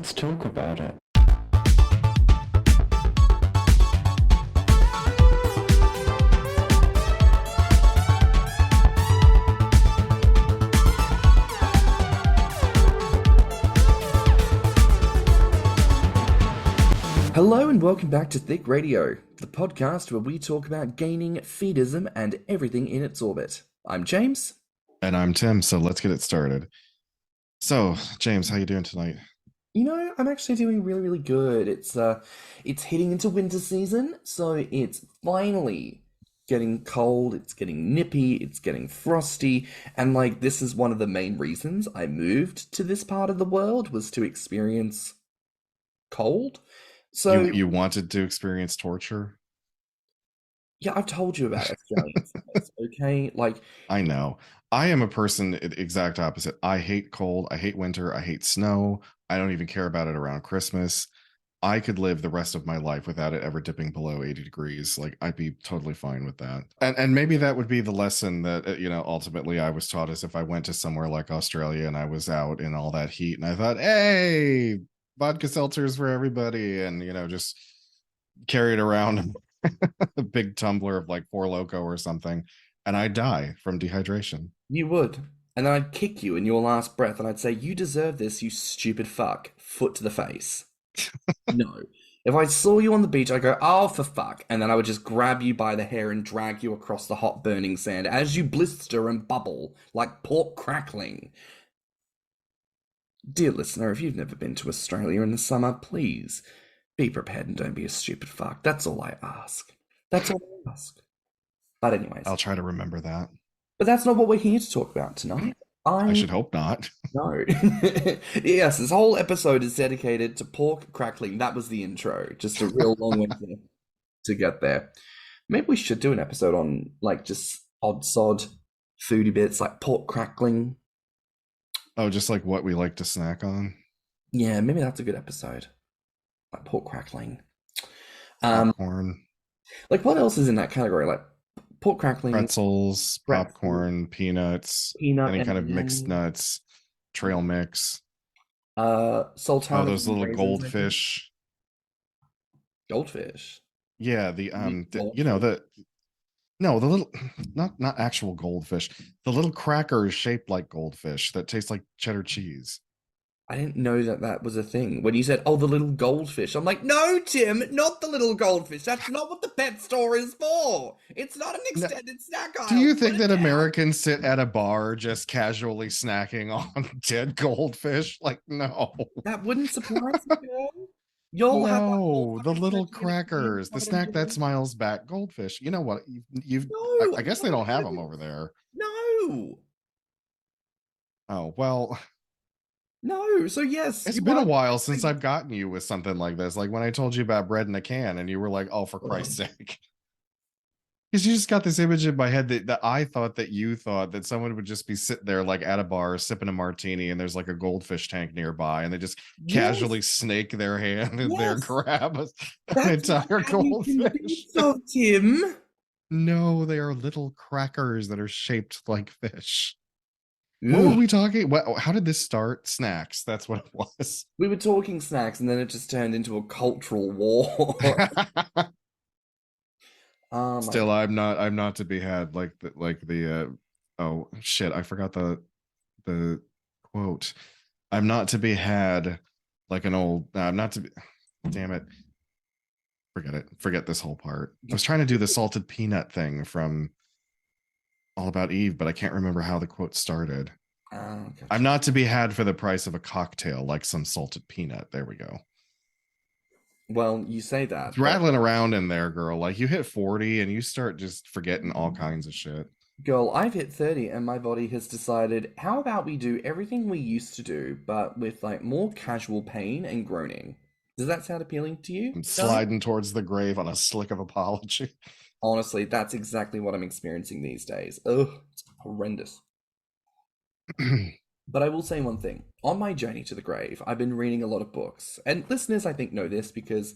Let's talk about it. Hello and welcome back to Thicc Radio, the podcast where we talk about gaining, feedism, and everything in its orbit. I'm James. And I'm Tim, so let's get it started. So, James, how you doing tonight? You know, I'm actually doing really, really good. It's heading into winter season, so it's finally getting cold, it's getting nippy, it's getting frosty, and like this is one of the main reasons I moved to this part of the world was to experience cold. So you wanted to experience torture? yeah, I've told you about Australian summers, okay? Like, I know. I am a person exact opposite. I hate cold, I hate winter, I hate snow. I don't even care about it around Christmas. I could live the rest of my life without it ever dipping below 80 degrees. Like, I'd be totally fine with that. And maybe that would be the lesson that, ultimately I was taught, is if I went to somewhere like Australia and I was out in all that heat and I thought, hey, vodka seltzers for everybody, and just carry it around a big tumbler of like Four Loko or something, and I'd die from dehydration. you would. And then I'd kick you in your last breath and I'd say, you deserve this, you stupid fuck. Foot to the face. No. If I saw you on the beach, I'd go, oh, for fuck. And then I would just grab you by the hair and drag you across the hot burning sand as you blister and bubble like pork crackling. Dear listener, if you've never been to Australia in the summer, please be prepared and don't be a stupid fuck. That's all I ask. That's all I ask. But anyways. I'll try to remember that. But that's not what we're here to talk about tonight. I should hope not. No. Yes, this whole episode is dedicated to pork crackling. That was the intro. Just a real long way to get there. Maybe we should do an episode on like just odd sod foodie bits like pork crackling. Oh, just like what we like to snack on? Yeah, maybe that's a good episode. Like pork crackling. Popcorn. Like what else is in that category? Like pork crackling. Pretzels, popcorn, peanuts, any kind of mixed nuts, trail mix. Sultana. Oh, those little goldfish. Goldfish? Yeah, the little, not actual goldfish. The little crackers shaped like goldfish that taste like cheddar cheese. I didn't know that was a thing. When you said, oh, the little goldfish, I'm like, no, Tim, not the little goldfish. That's not what the pet store is for. It's not an extended snack aisle. Do you think that Americans sit at a bar just casually snacking on dead goldfish? Like, no. That wouldn't surprise me, girl. No, the little crackers, the snack that smiles back, goldfish. You know what? I guess they don't have them over there. No. Oh, well. No, so yes. It's been a while since I've gotten you with something like this. Like when I told you about bread in a can and you were like, oh, for Christ's sake. Because you just got this image in my head that I thought that you thought that someone would just be sitting there like at a bar sipping a martini and there's like a goldfish tank nearby and they just casually snake their hand in there, grab an entire goldfish. So, Tim. No, they are little crackers that are shaped like fish. What were we talking? How did this start? Snacks. That's what it was. We were talking snacks and then it just turned into a cultural war. Still, I'm not to be had like the oh shit, I forgot the quote. I'm not to be had like an old I'm not to be, damn it. Forget this whole part. I was trying to do the salted peanut thing from All About Eve, but I can't remember how the quote started. Gotcha. I'm not to be had for the price of a cocktail like some salted peanut. There we go. Well, you say that. It's rattling around in there, girl. Like you hit 40 and you start just forgetting all kinds of shit. Girl, I've hit 30 and my body has decided, how about we do everything we used to do, but with like more casual pain and groaning? Does that sound appealing to you? I'm sliding towards the grave on a slick of apology. Honestly, that's exactly what I'm experiencing these days. Ugh, it's horrendous. But I will say one thing. On my journey to the grave, I've been reading a lot of books. And listeners, I think, know this because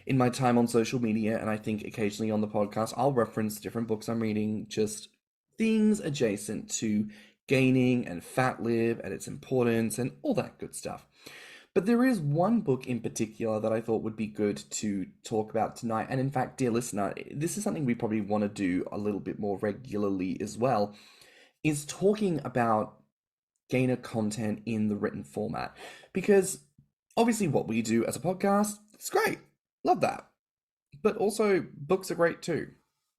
in my time on social media, and I think occasionally on the podcast, I'll reference different books I'm reading, just things adjacent to gaining and fat lib and its importance and all that good stuff. But there is one book in particular that I thought would be good to talk about tonight. And in fact, dear listener, this is something we probably want to do a little bit more regularly as well, is talking about gainer content in the written format. Because obviously what we do as a podcast, it's great. Love that. But also books are great too.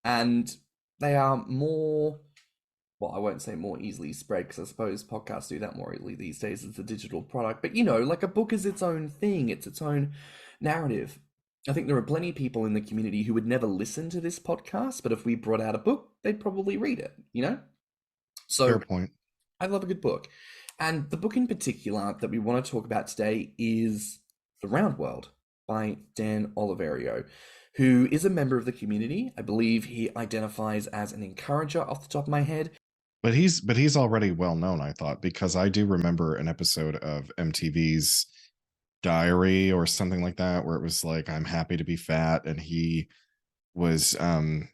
And they are more, well, I won't say more easily spread because I suppose podcasts do that more easily these days as a digital product. But like a book is its own thing, it's its own narrative. I think there are plenty of people in the community who would never listen to this podcast, but if we brought out a book, they'd probably read it. Fair So point. I love a good book. And the book in particular that we want to talk about today is The Round World by Dan Oliverio, who is a member of the community. I believe he identifies as an encourager off the top of my head. But he's already well known, I thought, because I do remember an episode of MTV's Diary or something like that where it was like, I'm happy to be fat, and he was on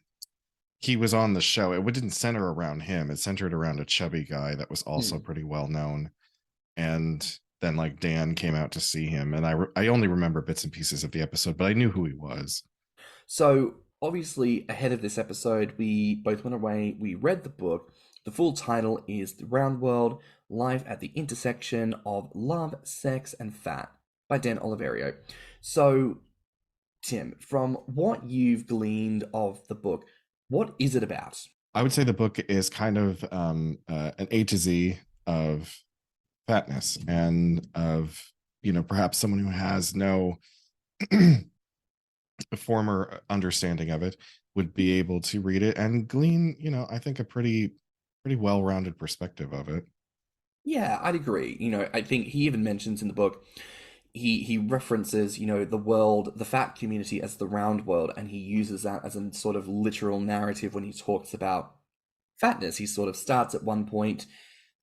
the show. It didn't center around him. It centered around a chubby guy that was also pretty well known. And then like Dan came out to see him, and I only remember bits and pieces of the episode, but I knew who he was. So obviously ahead of this episode, we both went away, we read the book. The full title is The Round World, Life at the Intersection of Love, Sex, and Fat by Dan Oliverio. So, Tim, from what you've gleaned of the book, what is it about? I would say the book is kind of an A to Z of fatness and of, perhaps someone who has no former understanding of it would be able to read it and glean, I think a pretty well-rounded perspective of it. Yeah, I'd agree. I think he even mentions in the book, he references, the fat community as the round world, and he uses that as a sort of literal narrative when he talks about fatness. He sort of starts at one point.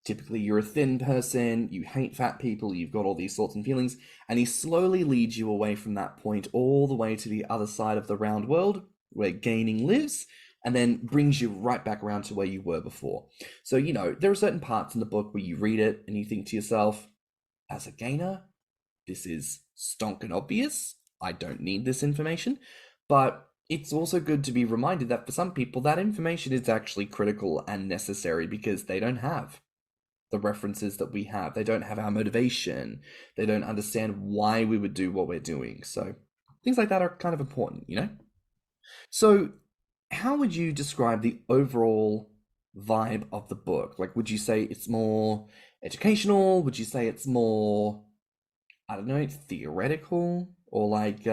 Typically, you're a thin person, you hate fat people, you've got all these thoughts and feelings, and he slowly leads you away from that point all the way to the other side of the round world where gaining lives, and then brings you right back around to where you were before. So, there are certain parts in the book where you read it and you think to yourself, as a gainer, this is stonking obvious. I don't need this information. But it's also good to be reminded that for some people, that information is actually critical and necessary because they don't have the references that we have. They don't have our motivation. They don't understand why we would do what we're doing. So things like that are kind of important. So how would you describe the overall vibe of the book? Like, would you say it's more educational? Would you say it's more, I don't know, theoretical? Or like,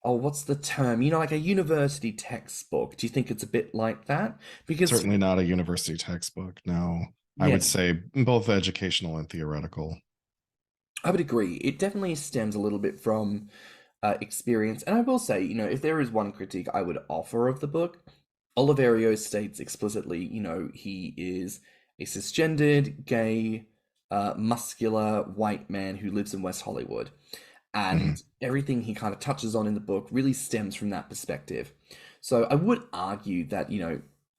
what's the term? Like a university textbook. Do you think it's a bit like that? Because certainly not a university textbook, no. I would say both educational and theoretical. I would agree. It definitely stems a little bit from experience. And I will say, if there is one critique I would offer of the book, Oliverio states explicitly, he is a cisgendered, gay, muscular white man who lives in West Hollywood. And everything he kind of touches on in the book really stems from that perspective. So I would argue that,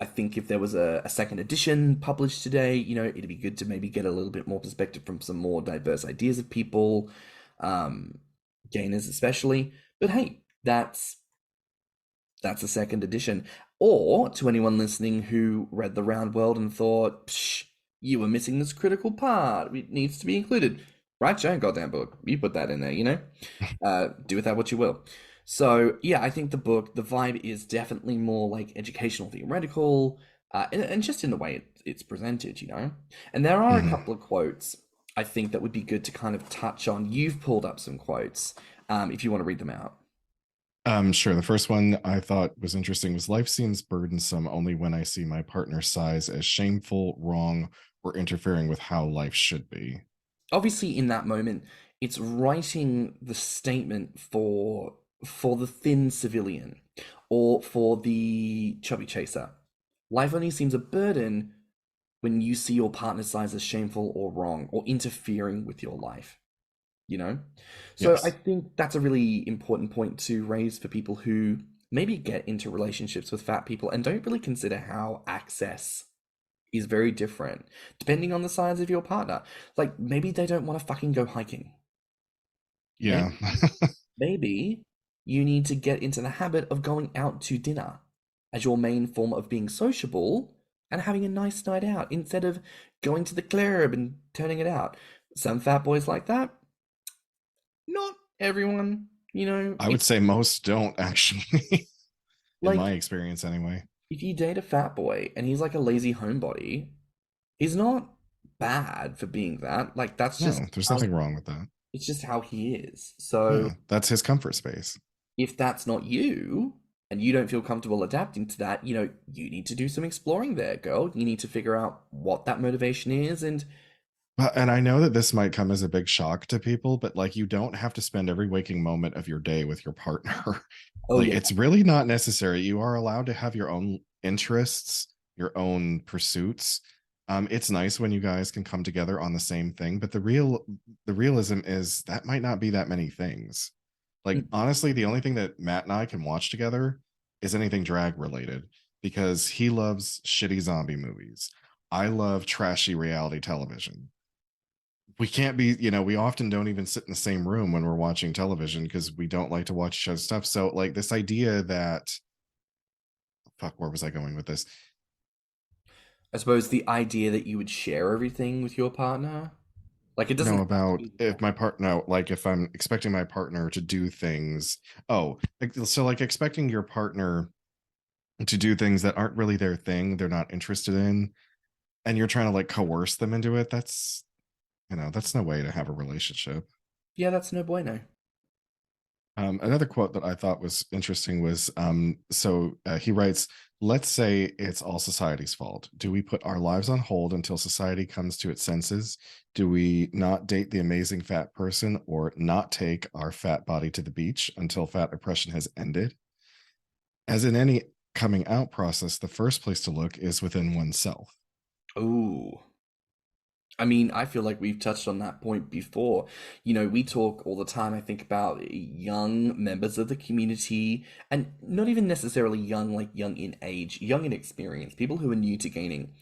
I think if there was a second edition published today, it'd be good to maybe get a little bit more perspective from some more diverse ideas of people, gainers especially. But hey, that's a second edition. Or to anyone listening who read The Round World and thought, psh, you were missing this critical part, it needs to be included. Right, your own goddamn book. You put that in there, do with that what you will. So, yeah, I think the book, the vibe is definitely more like educational, theoretical, and just in the way it's presented, And there are a couple of quotes I think that would be good to kind of touch on. You've pulled up some quotes, if you want to read them out. Sure. The first one I thought was interesting was, life seems burdensome only when I see my partner's size as shameful, wrong, or interfering with how life should be. Obviously, in that moment, it's writing the statement for the thin civilian or for the chubby chaser. Life only seems a burden when you see your partner's size as shameful or wrong or interfering with your life, So Yes. I think that's a really important point to raise for people who maybe get into relationships with fat people and don't really consider how access is very different depending on the size of your partner. Like maybe they don't want to fucking go hiking. Yeah. Maybe you need to get into the habit of going out to dinner as your main form of being sociable and having a nice night out instead of going to the club and turning it out. Some fat boys like that. Not everyone, I would say most don't actually, in like my experience anyway. if you date a fat boy and he's like a lazy homebody, he's not bad for being that. Like that's No, just there's how nothing wrong with that. it's just how he is. So Yeah, that's his comfort space. if that's not you and you don't feel comfortable adapting to that, you need to do some exploring there, girl. You need to figure out what that motivation is. And And I know that this might come as a big shock to people, but like you don't have to spend every waking moment of your day with your partner. oh, Like yeah. it's really not necessary. You are allowed to have your own interests, your own pursuits. It's nice when you guys can come together on the same thing, but the realism is that might not be that many things. Like Mm. honestly, the only thing that Matt and I can watch together is anything drag related because he loves shitty zombie movies. I love trashy reality television. We can't be, we often don't even sit in the same room when we're watching television because we don't like to watch each other's stuff. So like this idea that fuck, where was I going with this? I suppose the idea that you would share everything with your partner, like it doesn't No, have to about be if that. my partner, no, like if I'm expecting my partner to do things. Oh, so like expecting your partner to do things that aren't really their thing, they're not interested in, and you're trying to like coerce them into it. That's no way to have a relationship. Yeah, that's no bueno. Another quote that I thought was interesting was he writes, let's say it's all society's fault. Do we put our lives on hold until society comes to its senses? Do we not date the amazing fat person or not take our fat body to the beach until fat oppression has ended? As in any coming out process, the first place to look is within oneself. Ooh. I mean, I feel like we've touched on that point before. We talk all the time, I think, about young members of the community, and not even necessarily young, like young in age, young in experience, people who are new to gaming.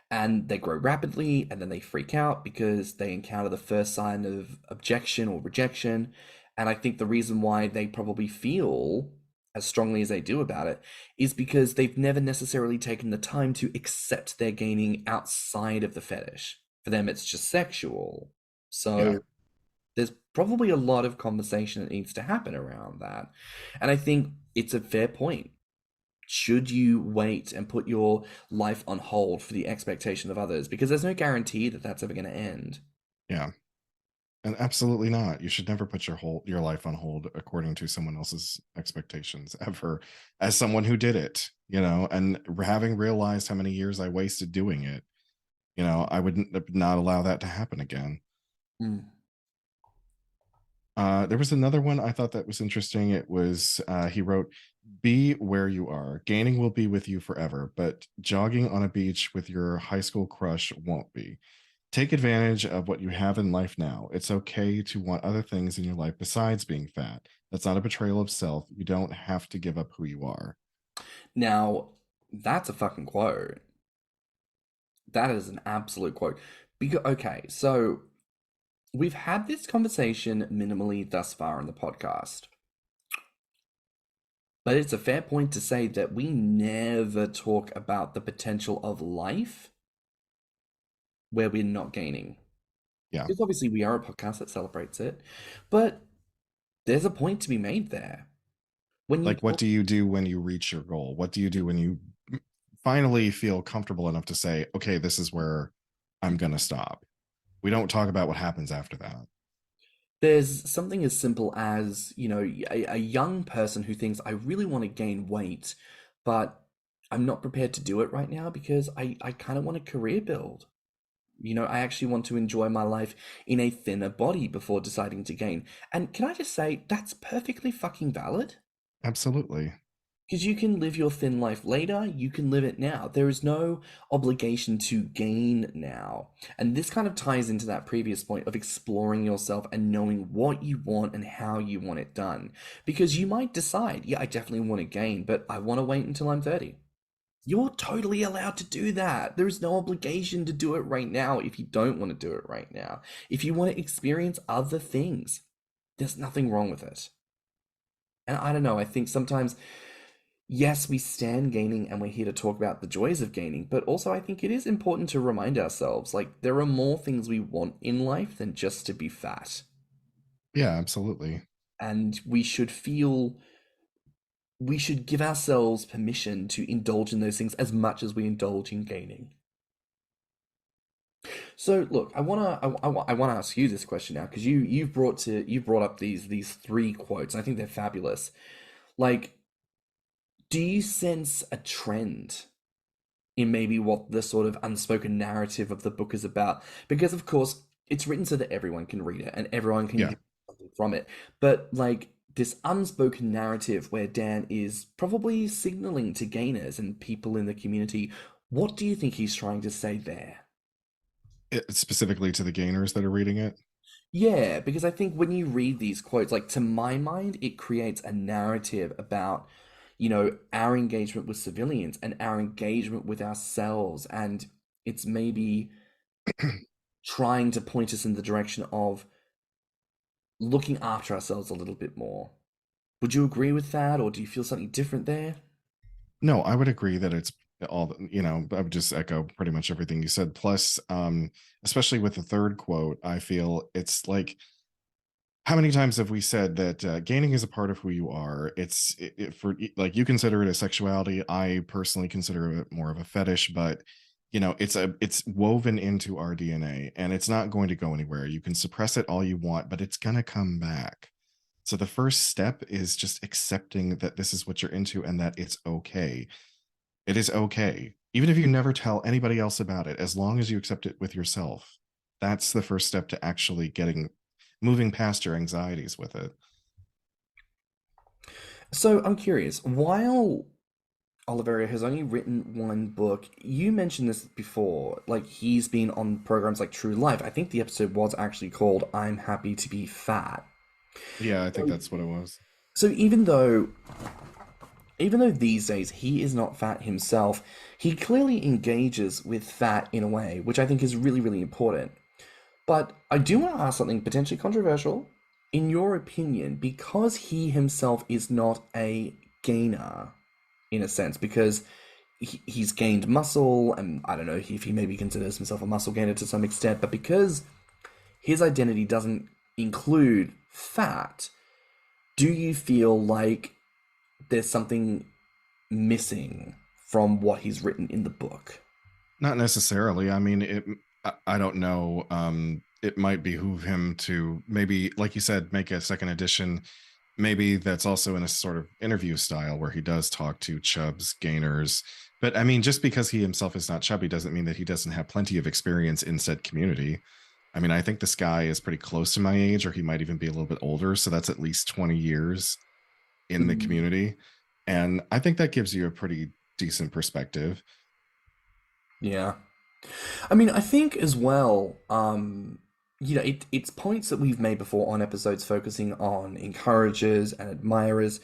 And they grow rapidly, and then they freak out because they encounter the first sign of objection or rejection. And I think the reason why they probably feel as strongly as they do about it is because they've never necessarily taken the time to accept their gaming outside of the fetish. For them, it's just sexual. Yeah. So there's probably a lot of conversation that needs to happen around that. And I think it's a fair point. Should you wait and put your life on hold for the expectation of others? Because there's no guarantee that that's ever going to end. Yeah. And absolutely not. You should never put your life on hold according to someone else's expectations ever. As someone who did it, and having realized how many years I wasted doing it, I wouldn't not allow that to happen again. Mm. There was another one I thought that was interesting. It was he wrote, "Be where you are. Gaining will be with you forever, but jogging on a beach with your high school crush won't be. Take advantage of what you have in life now. It's okay to want other things in your life besides being fat. That's not a betrayal of self. You don't have to give up who you are." Now, that's a fucking quote. That is an absolute quote. Because, okay, so we've had this conversation minimally thus far in the podcast. But it's a fair point to say that we never talk about the potential of life where we're not gaining. Yeah. Because obviously we are a podcast that celebrates it, but there's a point to be made there. When you Like, what talk, do you do when you reach your goal? What do you do when you finally feel comfortable enough to say, okay, this is where I'm going to stop? We don't talk about what happens after that. there's something as simple as, a young person who thinks, I really want to gain weight, but I'm not prepared to do it right now because I kind of want a career build. I actually want to enjoy my life in a thinner body before deciding to gain. And can I just say, that's perfectly fucking valid? Absolutely. Because you can live your thin life later, you can live it now. There is no obligation to gain now. And this kind of ties into that previous point of exploring yourself and knowing what you want and how you want it done. Because you might decide, yeah, I definitely want to gain, but I want to wait until I'm 30. You're totally allowed to do that. There's no obligation to do it right now if you don't want to do it right now. If you want to experience other things, there's nothing wrong with it. And I don't know, I think sometimes, yes, we stand gaining and we're here to talk about the joys of gaining, but also I think it is important to remind ourselves like there are more things we want in life than just to be fat. Yeah, absolutely. And we should give ourselves permission to indulge in those things as much as we indulge in gaining. So look, I wanna ask you this question now because you've brought up these three quotes. I think they're fabulous. Like, do you sense a trend in maybe what the sort of unspoken narrative of the book is about? Because of course it's written so that everyone can read it and everyone can Yeah. get something from it. But like this unspoken narrative where Dan is probably signaling to gainers and people in the community, what do you think he's trying to say there? Specifically to the gainers that are reading it. Yeah, because I think when you read these quotes, like to my mind, it creates a narrative about, our engagement with civilians and our engagement with ourselves. And it's maybe trying to point us in the direction of looking after ourselves a little bit more. Would you agree with that, or do you feel something different there? No, I would agree that it's all, I would just echo pretty much everything you said. Plus, especially with the third quote, I feel it's like, how many times have we said that gaining is a part of who you are? Like, you consider it a sexuality. I personally consider it more of a fetish, but it's woven into our DNA and it's not going to go anywhere. You can suppress it all you want, but it's going to come back. So the first step is just accepting that this is what you're into and that it's okay. It is okay. Even if you never tell anybody else about it, as long as you accept it with yourself, that's the first step to actually moving past your anxieties with it. So I'm curious, while Oliverio has only written one book, you mentioned this before, like he's been on programs like True Life. I think the episode was actually called I'm Happy to Be Fat. Yeah, I think that's what it was. So even though these days he is not fat himself, he clearly engages with fat in a way, which I think is really, really important. But I do want to ask something potentially controversial. In your opinion, because he himself is not a gainer, in a sense, because he's gained muscle, and I don't know if he maybe considers himself a muscle gainer to some extent, but because his identity doesn't include fat, do you feel like there's something missing from what he's written in the book? Not necessarily. I mean, I don't know. It might behoove him to maybe, like you said, make a second edition. Maybe that's also in a sort of interview style where he does talk to chubs, gainers. But I mean, just because he himself is not chubby doesn't mean that he doesn't have plenty of experience in said community. I mean, I think this guy is pretty close to my age, or he might even be a little bit older. So that's at least 20 years in the community. And I think that gives you a pretty decent perspective. Yeah. I mean, I think as well, it's points that we've made before on episodes focusing on encouragers and admirers.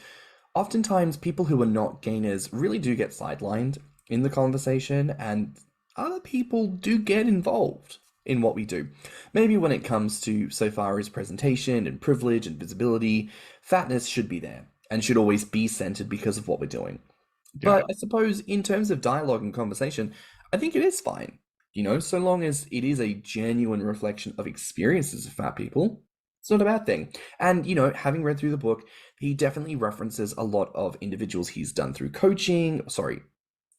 Oftentimes, people who are not gainers really do get sidelined in the conversation, and other people do get involved in what we do. Maybe when it comes to so far as presentation and privilege and visibility, fatness should be there and should always be centered because of what we're doing. Yeah. But I suppose in terms of dialogue and conversation, I think it is fine. So long as it is a genuine reflection of experiences of fat people, it's not a bad thing. And, having read through the book, he definitely references a lot of individuals he's done through coaching. Sorry,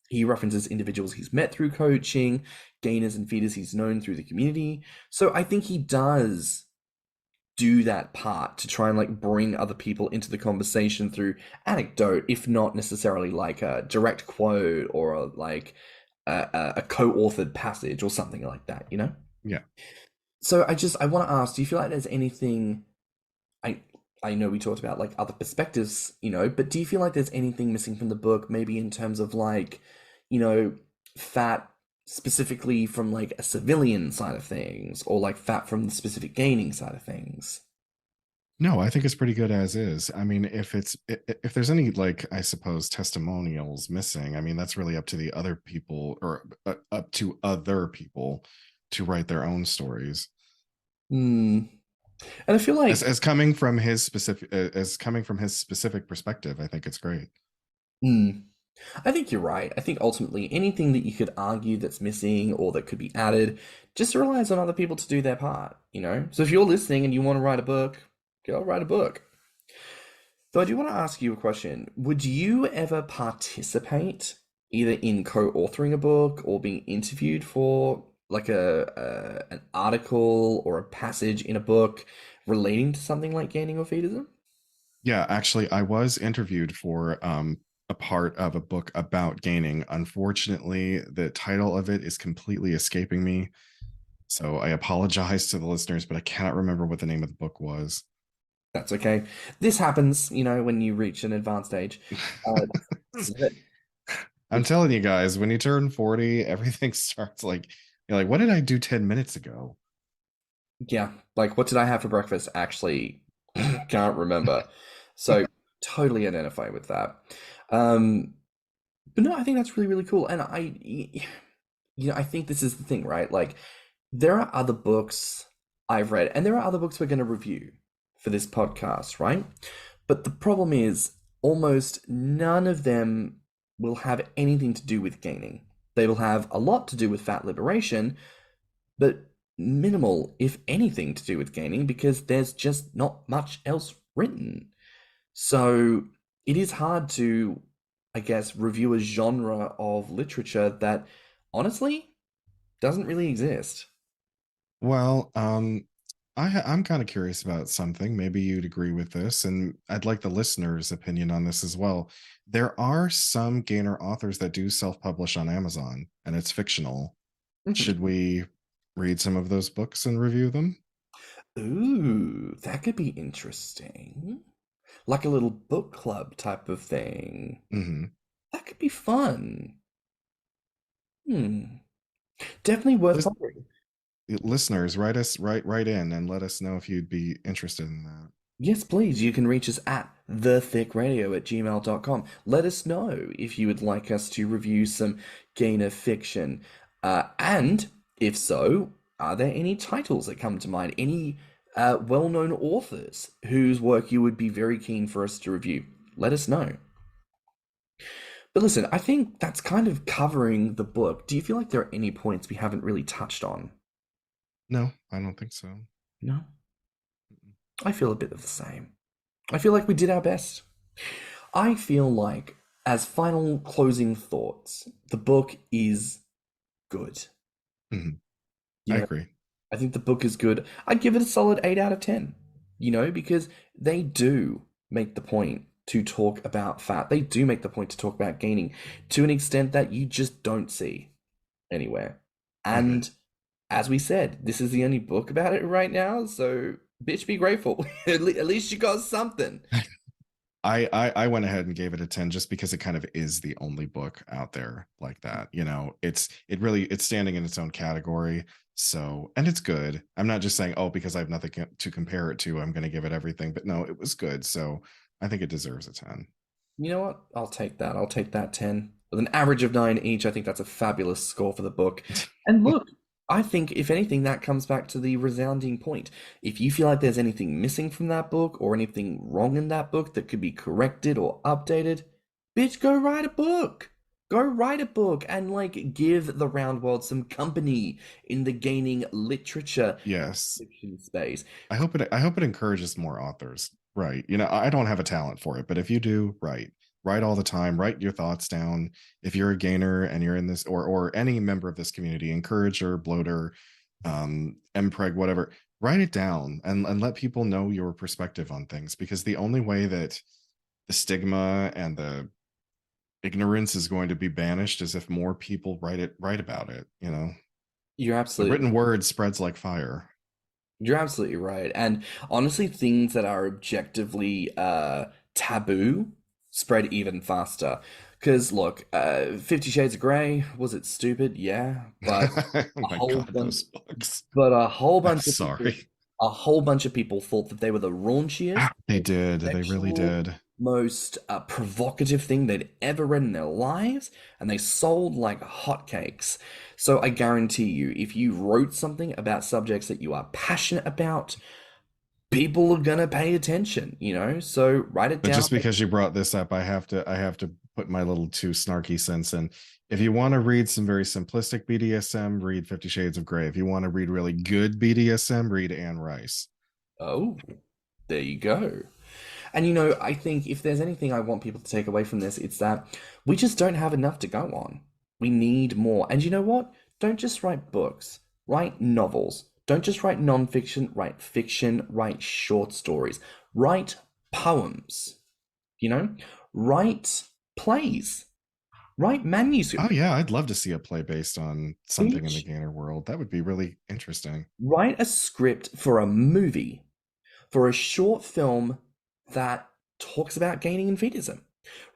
he references individuals he's met through coaching, gainers and feeders he's known through the community. So I think he does do that part to try and like bring other people into the conversation through anecdote, if not necessarily like a direct quote or a co-authored passage or something like that. Yeah. So I want to ask, do you feel like there's anything I I know we talked about like other perspectives, but do you feel like there's anything missing from the book, maybe in terms of like, you know, fat specifically from like a civilian side of things, or like fat from the specific gaining side of things? No, I think it's pretty good as is. I mean, if there's any like I suppose testimonials missing, I mean that's really up to the other people or up to other people to write their own stories. Hmm. And I feel As like, as coming from his specific as coming from his specific perspective, I think it's great. hmm, I think you're right. I think ultimately anything that you could argue that's missing or that could be added just relies on other people to do their part, you know? So if you're listening and you want to write a book, go write a book. So I do want to ask you a question. Would you ever participate either in co-authoring a book or being interviewed for like a an article or a passage in a book relating to something like gaining or feedism? Yeah, actually, I was interviewed for a part of a book about gaining. Unfortunately, the title of it is completely escaping me. So I apologize to the listeners, but I cannot remember what the name of the book was. That's okay. This happens, you know, when you reach an advanced age. This is it. I'm It's telling you guys, when you turn 40, everything starts like you're like, what did I do 10 minutes ago? yeah, like what did I have for breakfast? Actually, can't remember. So totally identify with that. Um, but no, I think that's really, really cool. And I think this is the thing, right? Like, there are other books I've read, and there are other books we're going to review for this podcast, right? But the problem is, almost none of them will have anything to do with gaining. They will have a lot to do with fat liberation, but minimal, if anything, to do with gaining because there's just not much else written. So it is hard to, I guess, review a genre of literature that honestly doesn't really exist. Well, I'm kind of curious about something. Maybe you'd agree with this, and I'd like the listeners' opinion on this as well. There are some gainer authors that do self-publish on Amazon, and it's fictional. Mhm. Should we read some of those books and review them? Ooh, that could be interesting. Like a little book club type of thing. Hmm. That could be fun. Hmm. Definitely worth Lis- pondering. Listeners, write in and let us know if you'd be interested in that. Yes, please. You can reach us at thethiccradio@gmail.com. Let us know if you would like us to review some Gainer fiction. And if so, are there any titles that come to mind? Any well-known authors whose work you would be very keen for us to review? Let us know. But listen, I think that's kind of covering the book. Do you feel like there are any points we haven't really touched on? No, I don't think so. No? I feel a bit of the same. I feel like we did our best. I feel like, as final closing thoughts, the book is good. Mhm. You I know, agree. I think the book is good. I'd give it a solid 8 out of 10, you know, because they do make the point to talk about fat. They do make the point to talk about gaining to an extent that you just don't see anywhere. Mhm. And as we said, this is the only book about it right now, so bitch, be grateful. At least you got something. I went ahead and gave it a 10 just because it kind of is the only book out there like that. You know, it's standing in its own category. So, and it's good. I'm not just saying, oh, because I have nothing to compare it to, I'm going to give it everything. But no, it was good. So I think it deserves a 10. You know what? I'll take that. I'll take that 10. With an average of 9 each, I think that's a fabulous score for the book. And look, I think, if anything, that comes back to the resounding point. If you feel like there's anything missing from that book or anything wrong in that book that could be corrected or updated, bitch, go write a book. Go write a book and, like, give the round world some company in the gaining literature Yes. fiction space. I hope it encourages more authors. Right. You know, I don't have a talent for it, but if you do, write. Write all the time. Write your thoughts down. If you're a gainer and you're in this or any member of this community, encourager, bloater, mpreg, whatever, write it down and let people know your perspective on things because the only way that the stigma and the ignorance is going to be banished is if more people write about it, you know. You're The absolutely written word spreads like fire. You're absolutely right. And honestly, things that are objectively taboo spread even faster. Because look, 50 Shades of Grey, was it stupid? Yeah, Oh a my whole god, bunch those books. but a whole I'm bunch of people sorry. a whole bunch of people thought that they were the raunchiest, They did. They really sexual, did. most provocative thing they'd ever read in their lives, and they sold like hotcakes. So I guarantee you, if you wrote something about subjects that you are passionate about, people are gonna pay attention, you know? So write it But down. just because you brought this up, I have to put my little two snarky cents in. If you want to read some very simplistic BDSM, read 50 Shades of Grey. If you want to read really good BDSM, read Anne Rice. Oh, there you go. And you know, I think if there's anything I want people to take away from this, it's that we just don't have enough to go on. We need more. And you know what? Don't just write books, write novels. Don't just write nonfiction, write fiction, write short stories, write poems, you know, write plays, write manuscripts. Oh yeah, I'd love to see a play based on something in the gainer world. That would be really interesting. Write a script for a movie, for a short film that talks about gaining and feedism.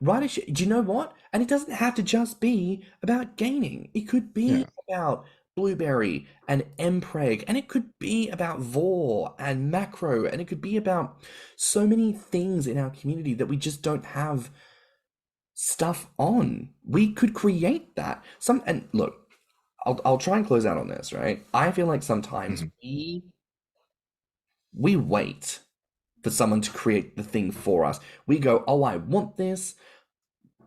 Do you know what? And it doesn't have to just be about gaining. It could be about Blueberry and Mpreg, and it could be about Vor and Macro, and it could be about so many things in our community that we just don't have stuff on. We could create that. And look, I'll try and close out on this, right? I feel like sometimes we wait for someone to create the thing for us. We go, oh, I want this,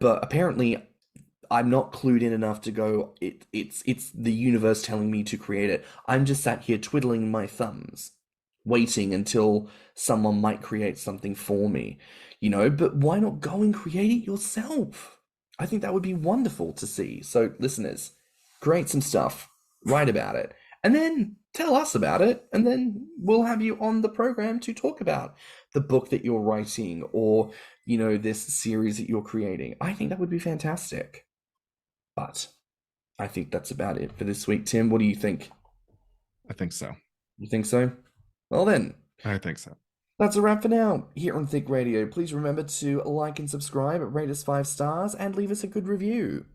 but apparently I'm not clued in enough to go, it's the universe telling me to create it. I'm just sat here twiddling my thumbs, waiting until someone might create something for me, you know, but why not go and create it yourself? I think that would be wonderful to see. So listeners, create some stuff, write about it, and then tell us about it, and then we'll have you on the program to talk about the book that you're writing or, you know, this series that you're creating. I think that would be fantastic. But I think that's about it for this week. Tim, what do you think? I think so. You think so? Well then. I think so. That's a wrap for now here on Thicc Radio. Please remember to like and subscribe, rate us 5 stars, and leave us a good review.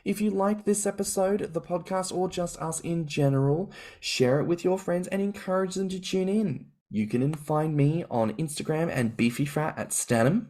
If you like this episode, the podcast, or just us in general, share it with your friends and encourage them to tune in. You can find me on Instagram and BeefyFrat at stannnum.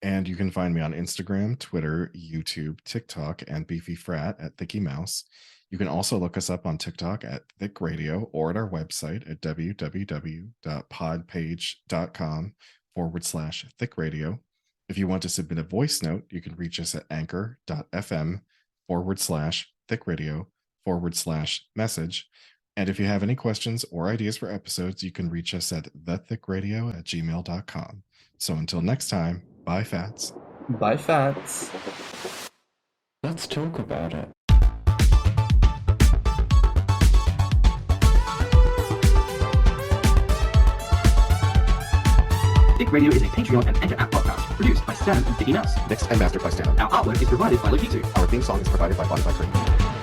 And you can find me on Instagram, Twitter, YouTube, TikTok, and BeefyFrat at Thicky Mouse. You can also look us up on TikTok at Thicc Radio or at our website at www.podpage.com/Thicc Radio. If you want to submit a voice note, you can reach us at anchor.fm/Thicc Radio/message. And if you have any questions or ideas for episodes, you can reach us at thethickradio@gmail.com. So until next time, bye, Fats. Bye, Fats. Let's talk about it. Thicc Radio is a Patreon and Enter app podcast produced by Stan and Thicky Mouse. Mixed and mastered by Stan. Our artwork is provided by Lokitu. Our theme song is provided by Spotify.